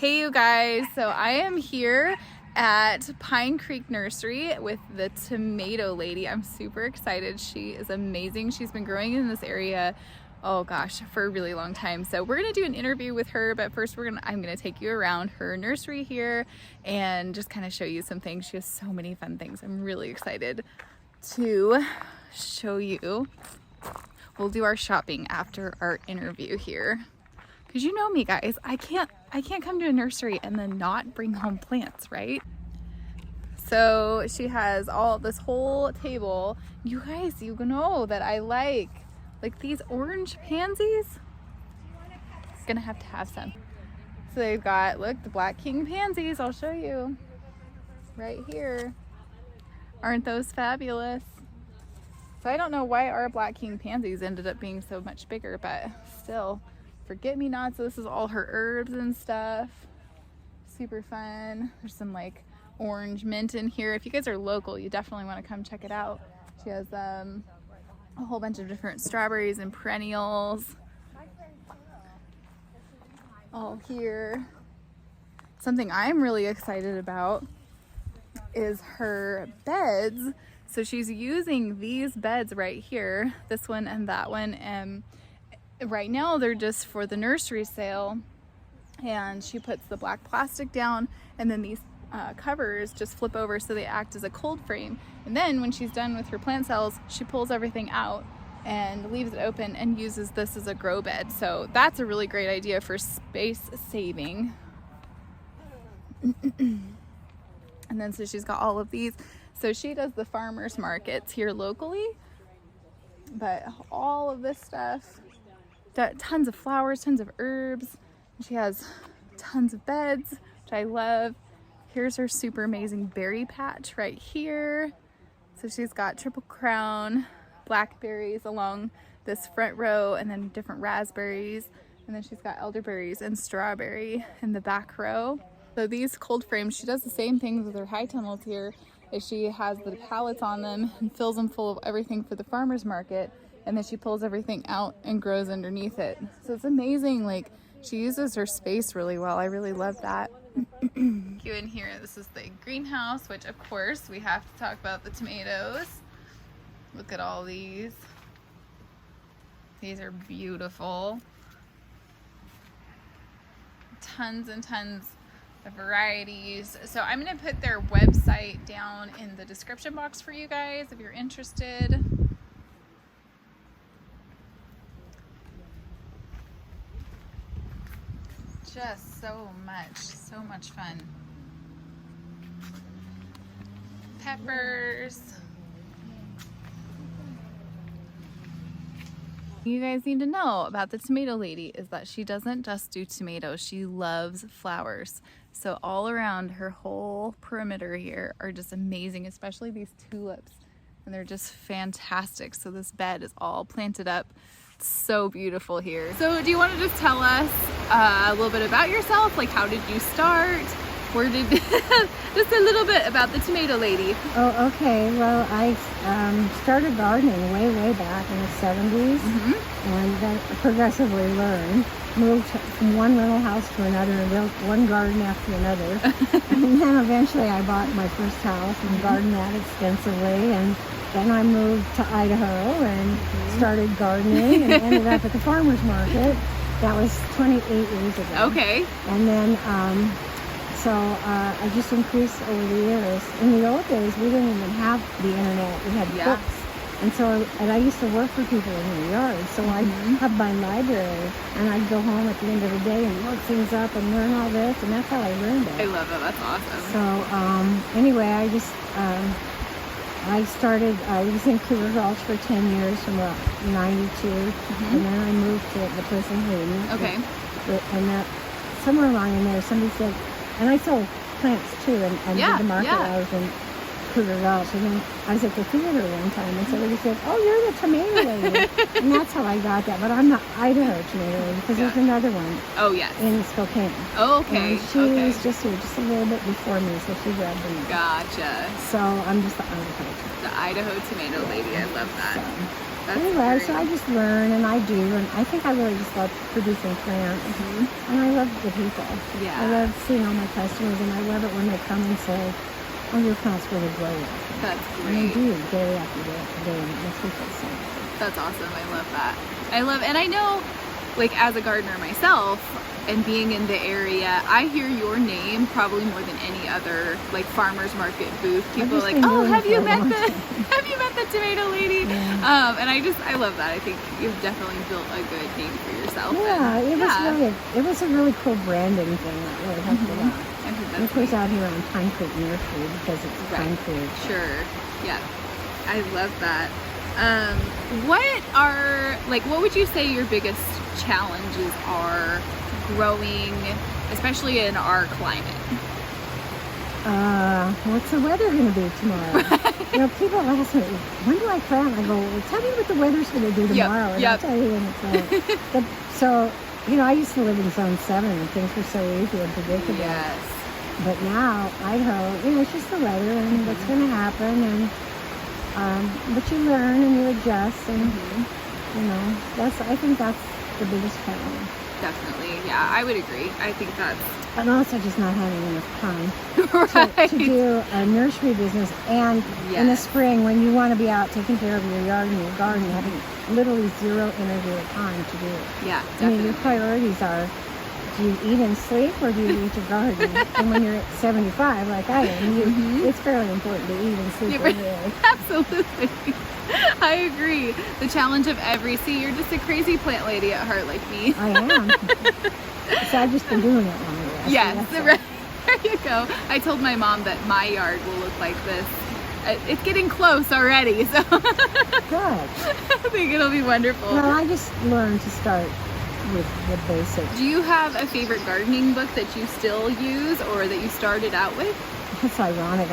Hey you guys, so I am here at Pine Creek Nursery with the Tomato Lady. I'm super excited. She is amazing. She's been growing in this area, oh gosh, for a really long time. So we're gonna do an interview with her, but first I'm gonna take you around her nursery here and just kind of show you some things. She has so many fun things. I'm really excited to show you. We'll do our shopping after our interview here. Cause you know me guys, I can't come to a nursery and then not bring home plants, right? So she has this whole table. You guys, you know that I like these orange pansies. Gonna have to have some. So they've got, look, the Black King pansies. I'll show you right here. Aren't those fabulous? So I don't know why our Black King pansies ended up being so much bigger, but still. Forget-me-nots. So this is all her herbs and stuff. Super fun. There's some orange mint in here. If you guys are local, you definitely want to come check it out. She has a whole bunch of different strawberries and perennials all here. Something I'm really excited about is her beds. So she's using these beds right here, this one and that one, and right now they're just for the nursery sale, and she puts the black plastic down, and then these covers just flip over so they act as a cold frame. And then when she's done with her plant cells, she pulls everything out and leaves it open and uses this as a grow bed. So that's a really great idea for space saving. And then so she's got all of these. So she does the farmers markets here locally, but all of this stuff, tons of flowers, tons of herbs. She has tons of beds, which I love. Here's her super amazing berry patch right here. So she's got triple crown blackberries along this front row, and then different raspberries, and then she's got elderberries and strawberry in the back row. So these cold frames, she does the same things with her high tunnels here, is she has the pallets on them and fills them full of everything for the farmer's market, and then she pulls everything out and grows underneath it. So it's amazing, she uses her space really well. I really love that. You in here, this is the greenhouse, which of course we have to talk about the tomatoes. Look at all these. These are beautiful. Tons and tons of varieties. So I'm gonna put their website down in the description box for you guys if you're interested. Just so much fun. Peppers. You guys need to know about the Tomato Lady is that she doesn't just do tomatoes, she loves flowers. So all around her whole perimeter here are just amazing, especially these tulips, and they're just fantastic. So this bed is all planted up. It's so beautiful here. So do you want to just tell us a little bit about yourself? How did you start? Where did just a little bit about the Tomato Lady. Oh, okay. Well, I started gardening way back in the 70s, and then progressively learned. Moved from one rental house to another and built one garden after another. And then eventually I bought my first house and gardened that extensively. And then I moved to Idaho and started gardening and ended up at the farmer's market. That was 28 years ago. Okay. And then so I just increased over the years. In the old days, we didn't even have the internet. We had books. And I used to work for people in their yards. So I'd have my library, and I'd go home at the end of the day and look things up and learn all this, and that's how I learned it. I love it. That's awesome. So anyway, I just I was in Cougar Gulch for 10 years from about 92, and then I moved to the place in Hayden. Okay. And that somewhere along in there, somebody said, and I sold plants too, and did the market. I was in Cougar Gulch, and then I was at the theater one time, and somebody said, "Oh, you're the Tomato Lady," and that's how I got that. But I'm not Idaho Tomato Lady because there's another one. Oh yes. In Spokane. Oh, okay. And she was just here, just a little bit before me, so she grabbed the name. Gotcha. So I'm just the Idaho. The Idaho Tomato Lady. I love that. That's anyway, great. so I just learn, and I do, and I think I really just love producing plants, and I love the people. Yeah. I love seeing all my customers, and I love it when they come and say, "Oh, your plants really grow well." That's And they great. do day after day after day, and it makes me feel so good. That's awesome. I love that. And I know, like, as a gardener myself and being in the area, I hear your name probably more than any other, like, farmer's market booth. People are like, oh, have you met the Tomato Lady? Yeah. And I love that. I think you've definitely built a good name for yourself. Yeah, And, it was a really cool branding thing that really helped a lot. I think And of that's course, great. out here on Pine Creek Nursery, because it's Right. Pine Creek. Sure. Yeah. I love that. What would you say your biggest challenges are growing, especially in our climate? What's the weather going to be tomorrow? You know, people ask me, when do I plant? I go, well, tell me what the weather's going to do tomorrow, and I'll tell you when to plant. So, you know, I used to live in Zone 7, and things were so easy and predictable. Yes. But now, Idaho, you know, it's just the weather and what's going to happen, and but you learn and you adjust, and you know, I think that's the biggest challenge. Definitely. Yeah, I would agree. I think that's And also just not having enough time right. to do a nursery business, and in the Yes. spring when you want to be out taking care of your yard and your garden, having literally zero energy or time to do it. Yeah, I definitely. mean, your priorities are, do you eat and sleep, or do you eat your garden? And when you're at 75, like I am, it's fairly important to eat and sleep every day. Absolutely. I agree. The challenge of you're just a crazy plant lady at heart like me. I am. So I've just been doing it longer. Yes, right. There you go. I told my mom that my yard will look like this. It's getting close already, so Good. I think it'll be wonderful. Well, I just learned to start with the basics. Do you have a favorite gardening book that you still use or that you started out with? It's ironic.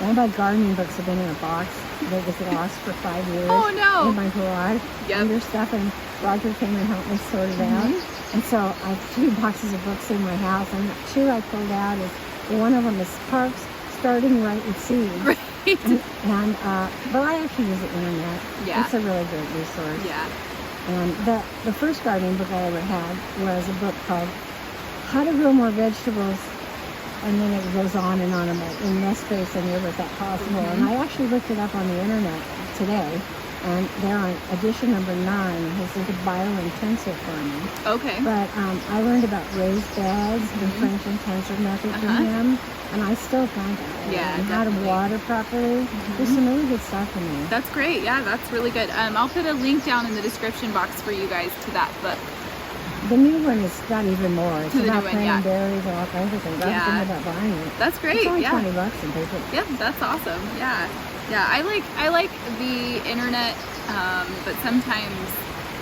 All my gardening books have been in a box that was lost for 5 years. Oh, no. In my garage. Yep. Under stuff, and Roger came and helped me sort it out. And so I have 3 boxes of books in my house, and 2 I pulled out. One of them is Parks Starting Right with Seeds. Right. But I actually use the internet. Yeah. It's a really great resource. Yeah. And the first gardening book I ever had was a book called How to Grow More Vegetables, and then it goes on and on about in less space and where was that possible. And I actually looked it up on the internet today, and they're on edition number 9. This is a biointensive farming. Okay. But I learned about raised beds, the French intensive method from him, and I still plant that way. Yeah, And how to definitely. water properly. There's some really good stuff in there. That's great. Yeah, that's really good. I'll put a link down in the description box for you guys to that book. The new one is got even more. It's To the about new one, planting yeah. berries and all kinds of things. I was Yeah. thinking about buying it. That's great. It's only Yeah. $20 in paper. Yep, that's awesome. Yeah. Yeah, I like the internet, but sometimes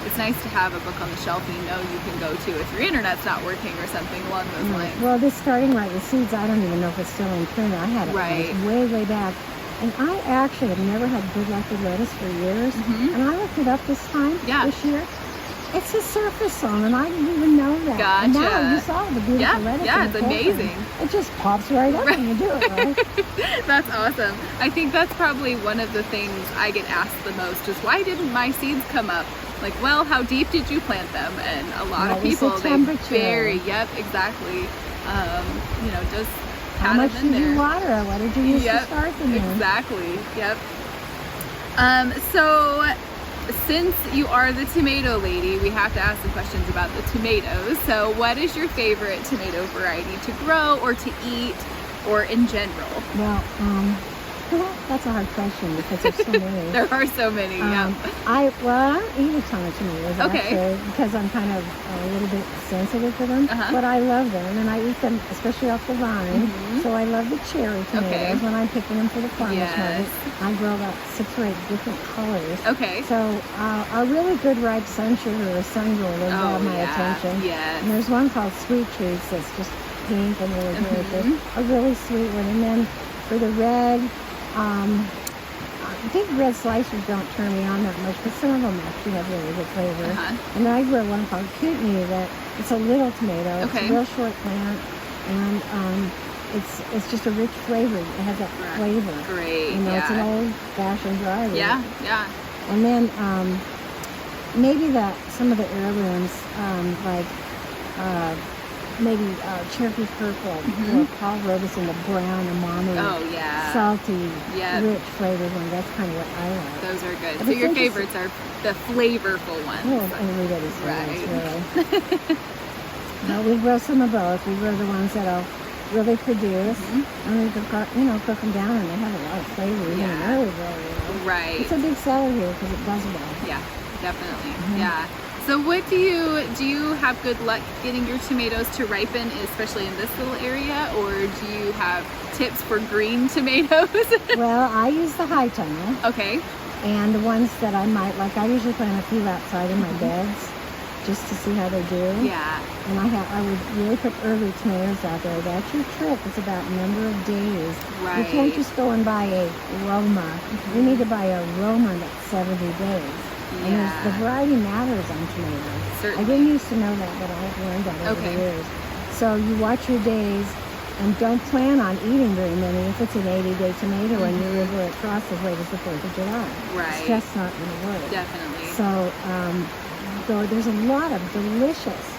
it's nice to have a book on the shelf you know you can go to if your internet's not working or something along those lines. Well, this Starting Right with Seeds, I don't even know if it's still in print. I had it Right. way, way back. And I actually have never had good luck with lettuce for years. And I looked it up this year. It's a surface zone, and I didn't even know that. Gotcha. And now you saw the beautiful Yeah, lettuce. yeah, in the it's paper. amazing. It just pops right up when you do it, right? That's awesome. I think that's probably one of the things I get asked the most is why didn't my seeds come up? Like, well, how deep did you plant them? And a lot of What was the people, they temperature? vary. Yep, exactly. Just How had much them in did you there. water? What did you use to start them in? Exactly. Yep. So since you are the tomato lady, we have to ask some questions about the tomatoes. So what is your favorite tomato variety to grow or to eat or in general? Well, that's a hard question because there's so many. There are so many, yeah. I don't eat a ton of tomatoes Okay. actually, because I'm kind of a little bit sensitive to them. But I love them, and I eat them especially off the vine. So I love the cherry tomatoes Okay. when I'm picking them for the farmer's Yes. market. I grow about 6 or 8 different colors. Okay. So a really good ripe sun sugar or sun gold will grab my attention. Yes. And there's one called Sweet Treats that's just pink and really delicious. A really sweet one. And then for the red, I think red slicers don't turn me on that much, but some of them actually have really good flavor. And then I grow one called Kootenai that it's a little tomato. Okay. It's a real short plant, and it's just a rich flavor. It has that flavor. Great. You know, it's an Yeah. old-fashioned variety. Yeah. Yeah. And then maybe some of the heirlooms, like maybe Cherokee Purple or Paul Robeson, the brown umami, salty, rich flavored one. That's kind of what I like. Those are good. But so your favorites are the flavorful ones. Well, everybody's favorites, really. No, we grow some of both. We grow the ones that'll really produce, and we cook them down, and they have a lot of flavor, even in early growing. Right. It's a big seller here because it does well. Yeah, definitely. Yeah. So what do you have good luck getting your tomatoes to ripen, especially in this little area, or do you have tips for green tomatoes? Well, I use the high tunnel. Okay. And the ones that I might like, I usually plant a few outside in my beds just to see how they do. Yeah. And I would really put early tomatoes out there. That's your trick. It's about number of days. Right. You can't just go and buy a Roma. You need to buy a Roma that's 70 days. And the variety matters on tomatoes. Certainly. I didn't used to know that, but I've learned that over the years. So you watch your days and don't plan on eating very many if it's an 80-day tomato and you're able to cross as late as the 4th of July. Right. It's just not going to work. Definitely. So there's a lot of delicious,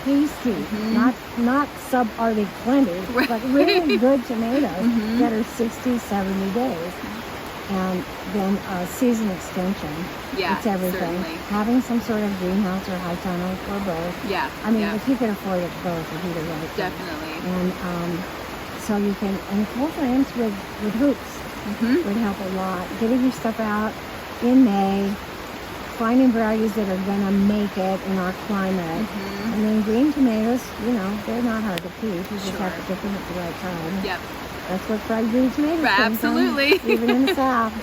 tasty, not sub-Arctic plenty, but really good tomatoes that are 60, 70 days. And then season extension. Yeah, it's everything. Certainly. Having some sort of greenhouse or high tunnel or both. Yeah. If you can afford it, both would be the right thing. Definitely. And so you can, and cold frames with hoops would help a lot. Getting your stuff out in May, finding varieties that are going to make it in our climate. And then green tomatoes, they're not hard to keep. You just have to pick them at the right time. Yep. That's what fried green tomatoes Absolutely. Even in the South.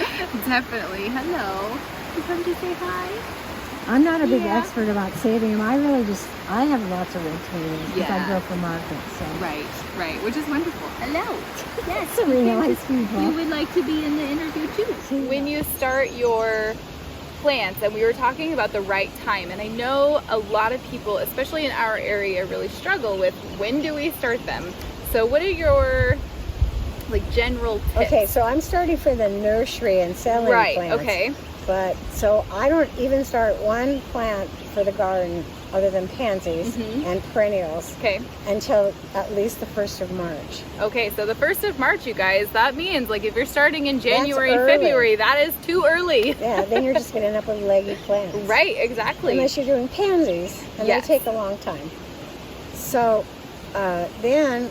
Definitely. Hello. You come to say hi? I'm not a big expert about saving them. I have lots of red tomatoes because I grow for market. So. Right. Which is wonderful. Hello. Yes, some really nice people. You would like to be in the interview too. When you start your plants, and we were talking about the right time, and I know a lot of people, especially in our area, really struggle with when do we start them. So what are your general tips? Okay, so I'm starting for the nursery and selling plants. Right, okay. But so I don't even start one plant for the garden other than pansies and perennials until at least the 1st of March. Okay, so the 1st of March, you guys, that means if you're starting in January and February, that is too early. Yeah, then you're just going to end up with leggy plants. Right, exactly. Unless you're doing pansies, and they take a long time. So then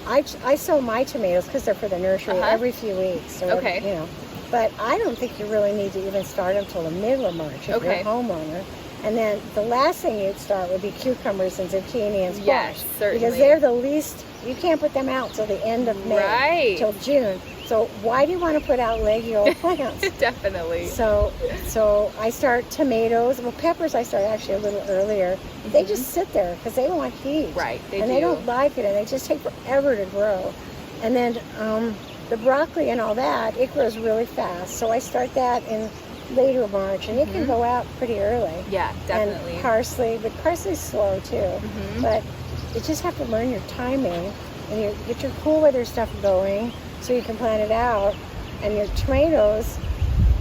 I sow my tomatoes because they're for the nursery every few weeks. Or, but I don't think you really need to even start them till the middle of March if you're a homeowner. And then the last thing you'd start would be cucumbers and zucchini and squash. Yes, certainly. Because they're the least, you can't put them out till the end of May, till June. So why do you want to put out leggy old plants? Definitely. So I start tomatoes. Well, peppers I start actually a little earlier. They just sit there because they want heat. Right, they don't like it, and they just take forever to grow. And then the broccoli and all that, it grows really fast. So I start that in later March, and it can go out pretty early. Yeah, definitely. And parsley, but parsley's slow too. But you just have to learn your timing, and you get your cool weather stuff going so you can plant it out. And your tomatoes,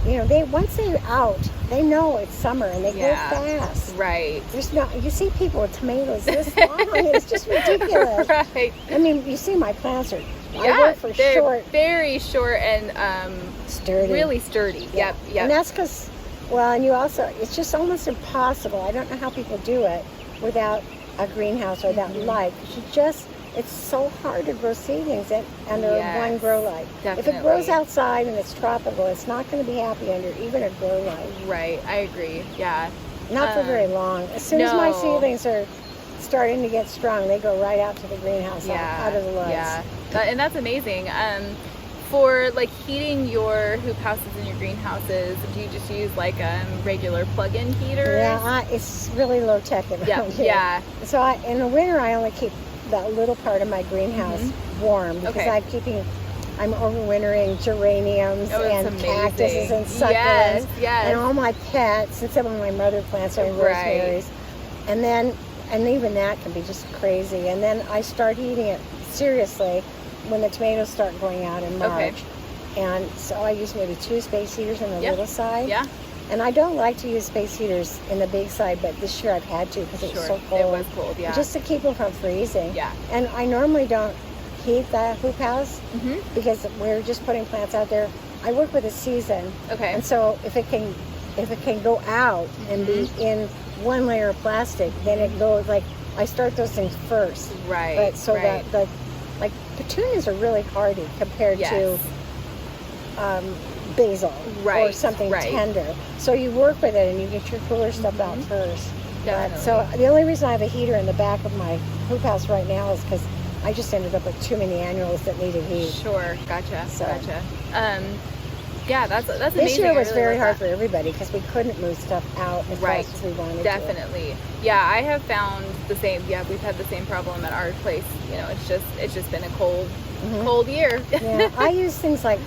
once they're out, they know it's summer and they grow fast. Right. You see people with tomatoes this long, it's just ridiculous. Right. You see my plants are. I work for short. Very short and sturdy. Really sturdy. Yep. And that's because, and you also, it's just almost impossible. I don't know how people do it without a greenhouse or that light. It's so hard to grow seedlings under one grow light. Definitely. If it grows outside and it's tropical, it's not going to be happy under even a grow light. Right, I agree. Yeah. Not for very long. As soon as my seedlings are starting to get strong, they go right out to the greenhouse, out of the lights. Yeah, and that's amazing. For heating your hoop houses and your greenhouses, do you just use regular plug-in heaters? Yeah, it's really low tech around here. Yeah. So in the winter, I only keep that little part of my greenhouse warm because I'm overwintering geraniums and cactuses and succulents and all my pets, and some of my mother plants are rosemaries. And even that can be just crazy. And then I start heating it seriously when the tomatoes start going out in March. And so I use maybe 2 space heaters on the little side. Yeah. And I don't like to use space heaters in the big side, but this year I've had to because it was so cold. It was cold, yeah. Just to keep them from freezing. Yeah. And I normally don't heat the hoop house because we're just putting plants out there. I work with a season. Okay. And so if it can go out and be in one layer of plastic, then it goes like, I start those things first. Right. But so that like petunias are really hardy compared to basil or something tender. So you work with it and you get your cooler stuff out first. Definitely. So the only reason I have a heater in the back of my hoop house right now is because I just ended up with too many annuals that needed heat. Sure, gotcha. Yeah, that's amazing. This year was very hard for everybody because we couldn't move stuff out as fast as we wanted Definitely. Yeah, I have found the same. Yeah, we've had the same problem at our place. You know, it's just been a cold year. Yeah, I use things like,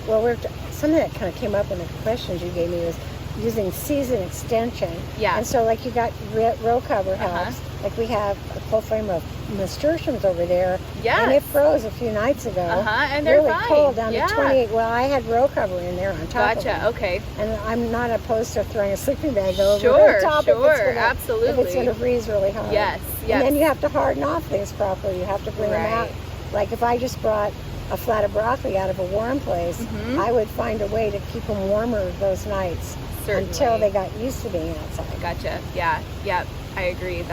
something that kind of came up in the questions you gave me was using season extension. Yeah. And so like you got row cover helps. Like we have a full frame of nasturtiums over there. Yeah. And it froze a few nights ago. And they're really fine. Cold down to 28. Well, I had row cover in there on top of it. Okay. And I'm not opposed to throwing a sleeping bag over the top absolutely. if it's going to freeze really hard. Yes. And then you have to harden off things properly. You have to bring them out. Like if I just brought a flat of broccoli out of a warm place, I would find a way to keep them warmer those nights. Certainly. Until they got used to being outside. Gotcha. Yeah. Yep. I agree.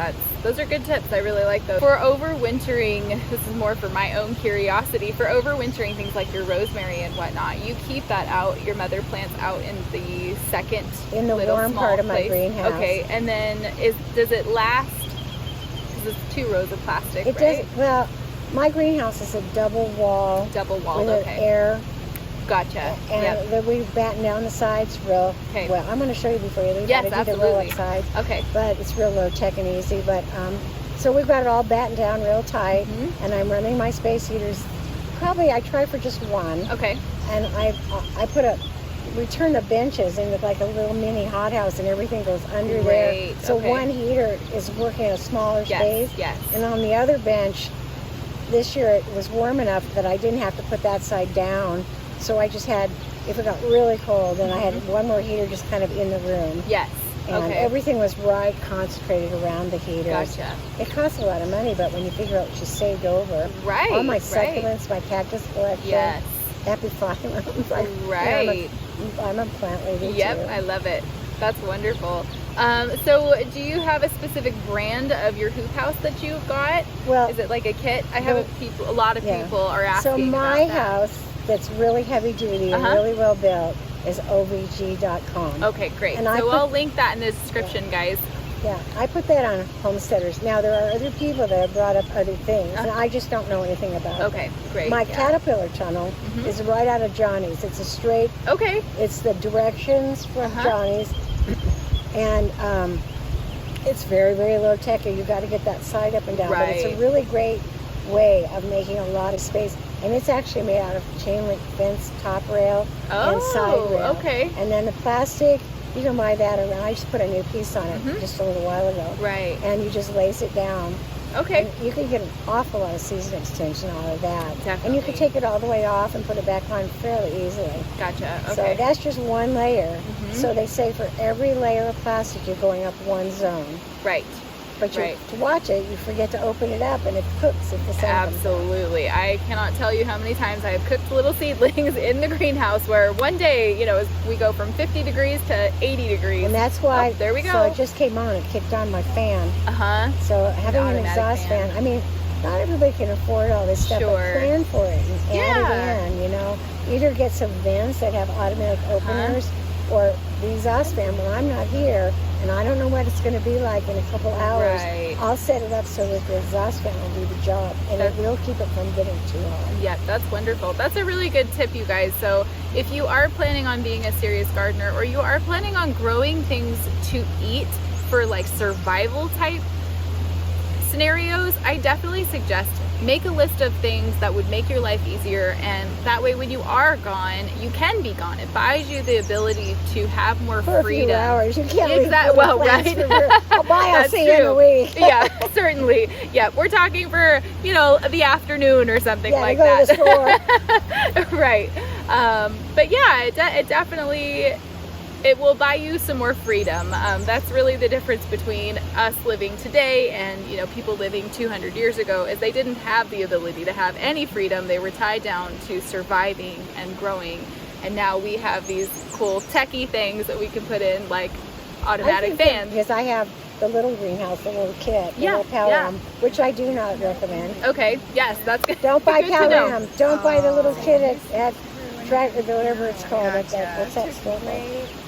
Those are good tips. I really like those. For overwintering, this is more for my own curiosity, for overwintering things like your rosemary and whatnot, you keep that out, your mother plants out in the second in the warm part of my greenhouse. Okay. And then does it last? Because it's 2 rows of plastic, it right? does. Well, my greenhouse is a double wall. With an air. Gotcha. And then we batten down the sides real well. I'm going to show you before you leave how to do the roll outside. Okay. But it's real low tech and easy. But so we've got it all battened down real tight, and I'm running my space heaters. Probably I try for just one. Okay. And we turn the benches into like a little mini hothouse, and everything goes under there. So one heater is working in a smaller space. Yes. And on the other bench, this year it was warm enough that I didn't have to put that side down. So I just had, if it got really cold, then I had one more heater just kind of in the room. Yes. And everything was concentrated around the heaters. Gotcha. It costs a lot of money, but when you figure out what you saved over. Right. All my succulents, my cactus collection. Yes. Epiphyllums. I'm a plant lady too. Yep, I love it. That's wonderful. So do you have a specific brand of your hoop house that you've got? Well, is it like a kit? A lot of people are asking. So my house that's really heavy duty and really well built is ovg.com. Okay, great. And I'll link that in the description, guys. Yeah, I put that on Homesteaders. Now, there are other people that have brought up other things, and I just don't know anything about it. Okay, great. My caterpillar tunnel is right out of Johnny's. It's a straight... Okay. It's the directions from Johnny's, and it's very, very low tech. You got to get that side up and down, but it's a really great way of making a lot of space. And it's actually made out of chain link fence top rail and side rail. Okay. And then the plastic, you can buy that around. I just put a new piece on it just a little while ago. Right. And you just lace it down. Okay. And you can get an awful lot of season extension out of that. Definitely. And you can take it all the way off and put it back on fairly easily. Gotcha. Okay. So that's just one layer. So they say for every layer of plastic, you're going up one zone. Right. But to watch it, you forget to open it up, and it cooks at the same time. Absolutely. I cannot tell you how many times I have cooked little seedlings in the greenhouse where one day, we go from 50 degrees to 80 degrees. And that's why, there we go. So it just came on, it kicked on my fan. So having an exhaust fan, I mean, not everybody can afford all this stuff, but plan for it and add it in, Either get some vents that have automatic openers, or the exhaust fan when I'm not here, and I don't know what it's going to be like in a couple hours. I'll set it up so that the exhaust fan will do the job, and it will keep it from getting too hot. Yeah, that's wonderful. That's a really good tip, you guys. So if you are planning on being a serious gardener, or you are planning on growing things to eat for like survival type scenarios, I definitely suggest make a list of things that would make your life easier, and that way when you are gone, you can be gone. It buys you the ability to have more freedom. For a few hours. You can't leave I'll buy a seed in a week. Yeah, certainly. Yeah, we're talking for, the afternoon or something like that. To the store. Right. But yeah, it definitely it will buy you some more freedom. That's really the difference between us living today and, you know, people living 200 years ago, is they didn't have the ability to have any freedom. They were tied down to surviving and growing. And now we have these cool techie things that we can put in, like automatic fans. Because I have the little greenhouse, the little kit, the Yeah, little Palam, which I do not recommend. Okay, yes, that's good. Don't buy Good to know. Palam. Don't buy the little kit at Tractor, whatever it's called. What's that store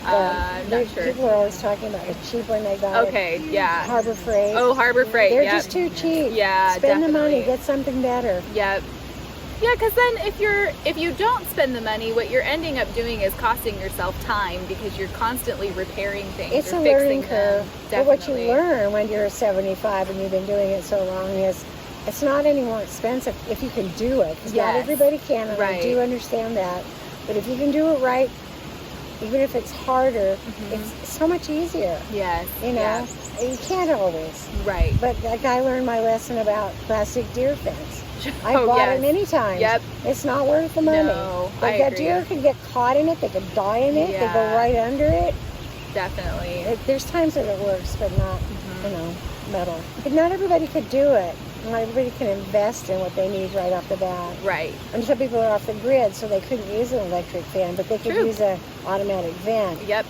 I'm not sure. People are always talking about it's cheap when they got Okay, it. yeah. Harbor Freight. Oh, Harbor Freight. They're Yep. just too cheap. Yeah, Spend the money, definitely. get something better. Yep. Yeah, because then if you don't spend the money, what you're ending up doing is costing yourself time, because you're constantly repairing things. It's or a fixing learning them. curve. But what you Definitely. learn when you're 75 and you've been doing it so long is it's not any more expensive if you can do it. Because not Yes. everybody can, and I Right. do understand that. But if you can do it right, even if it's harder, it's so much easier. Yes. You know, Yes. you can't always. Right. But like I learned my lesson about plastic deer fence. I Oh, bought yes. it many times. Yep. It's not worth the money. No, But I that agree. deer could get caught in it. They could die in it. They go Yeah. right under it. Definitely. There's times that it works, but not, you know, metal. But not everybody could do it. Not everybody can invest in what they need right off the bat. Right. And some people are off the grid, so they couldn't use an electric fan, but they could True. use an automatic vent. Yep.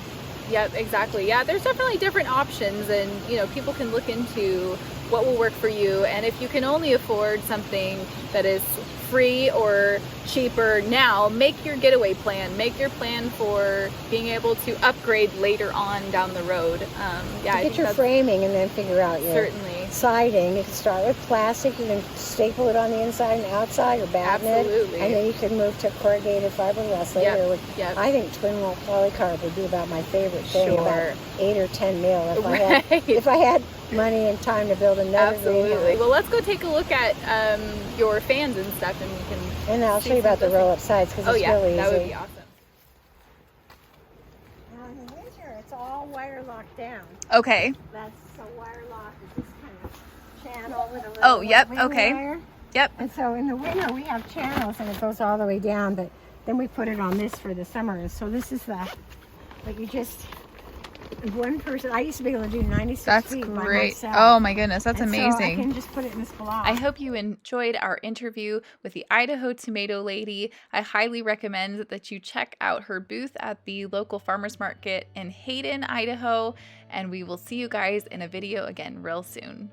Yep, exactly. Yeah, there's definitely different options, and you know, people can look into what will work for you. And if you can only afford something that is free or cheaper now, make your getaway plan. Make your plan for being able to upgrade later on down the road. Yeah, I Get think your that's framing and then figure out your certainly. siding. You can start with plastic. You can staple it on the inside and outside, or batten it. Absolutely. And then you can move to corrugated fiberglass later. Yep, Which yep. I think twin wall polycarb would be about my favorite thing. Sure. About 8 or 10 mil. Right. If I had money and time to build another Absolutely. greenhouse. Well, let's go take a look at your fans and stuff, and we can. And I'll see show you some about the of those roll-up sides because Oh it's yeah, really easy. that would be awesome. Now in the winter, it's all wire locked down. Okay. That's so wire lock is this kind of channel with a little Oh, yep, wing okay. wire. Yep. And so in the winter we have channels and it goes all the way down, but then we put it on this for the summer. And so this is the, like you just, one person, I used to be able to do 96 That's feet by great. myself. Oh my goodness, that's And amazing. So I can just put it in this block. I hope you enjoyed our interview with the Idaho Tomato Lady. I highly recommend that you check out her booth at the local farmers market in Hayden, Idaho, and we will see you guys in a video again real soon.